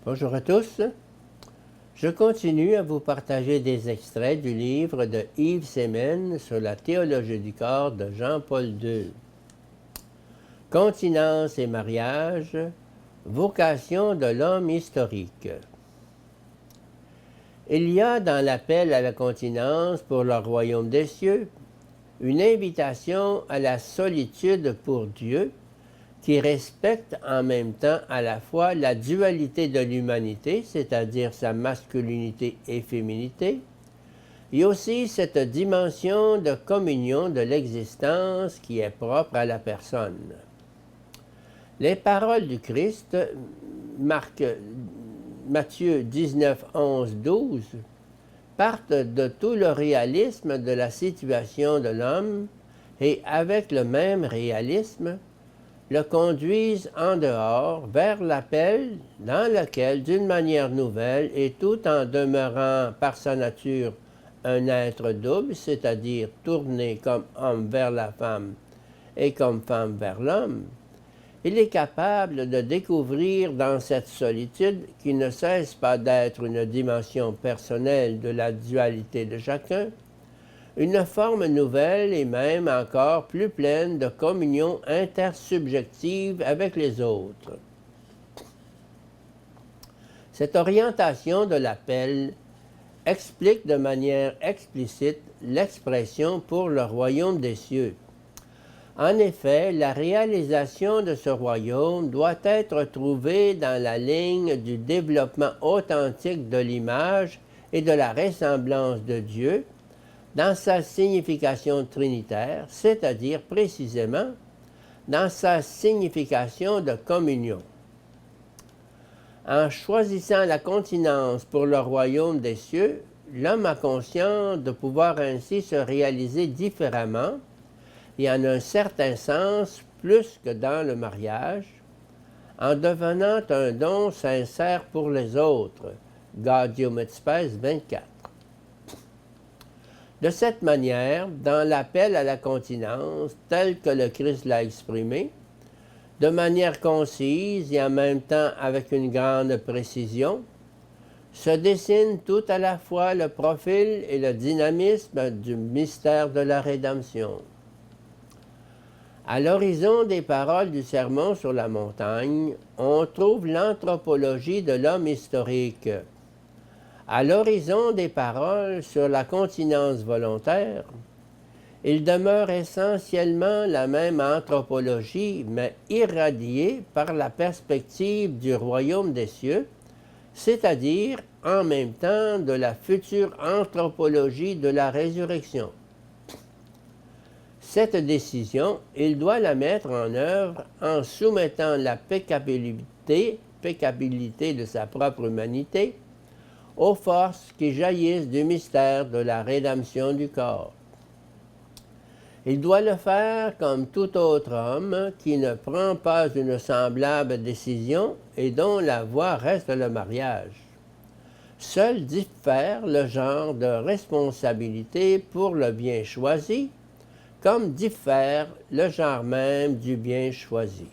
Bonjour à tous. Je continue à vous partager des extraits du livre de Yves Semen sur la théologie du corps de Jean-Paul II. Continence et mariage, vocation de l'homme historique. Il y a dans l'appel à la continence pour le royaume des cieux une invitation à la solitude pour Dieu qui respecte en même temps à la fois la dualité de l'humanité, c'est-à-dire sa masculinité et féminité, et aussi cette dimension de communion de l'existence qui est propre à la personne. Les paroles du Christ, Matthieu 19, 11, 12, partent de tout le réalisme de la situation de l'homme et avec le même réalisme, le conduisent en dehors vers l'appel dans lequel, d'une manière nouvelle et tout en demeurant par sa nature un être double, c'est-à-dire tourné comme homme vers la femme et comme femme vers l'homme, il est capable de découvrir dans cette solitude, qui ne cesse pas d'être une dimension personnelle de la dualité de chacun, une forme nouvelle et même encore plus pleine de communion intersubjective avec les autres. Cette orientation de l'appel explique de manière explicite l'expression pour le royaume des cieux. En effet, la réalisation de ce royaume doit être trouvée dans la ligne du développement authentique de l'image et de la ressemblance de Dieu, dans sa signification trinitaire, c'est-à-dire précisément dans sa signification de communion. En choisissant la continence pour le royaume des cieux, l'homme a conscience de pouvoir ainsi se réaliser différemment et en un certain sens plus que dans le mariage, en devenant un don sincère pour les autres. Gaudium et Spes 24. De cette manière, dans l'appel à la continence, tel que le Christ l'a exprimé, de manière concise et en même temps avec une grande précision, se dessine tout à la fois le profil et le dynamisme du mystère de la rédemption. À l'horizon des paroles du Sermon sur la montagne, on trouve l'anthropologie de l'homme historique. À l'horizon des paroles sur la continence volontaire, il demeure essentiellement la même anthropologie, mais irradiée par la perspective du royaume des cieux, c'est-à-dire en même temps de la future anthropologie de la résurrection. Cette décision, il doit la mettre en œuvre en soumettant la peccabilité de sa propre humanité aux forces qui jaillissent du mystère de la rédemption du corps. Il doit le faire comme tout autre homme qui ne prend pas une semblable décision et dont la voie reste le mariage. Seul diffère le genre de responsabilité pour le bien choisi, comme diffère le genre même du bien choisi.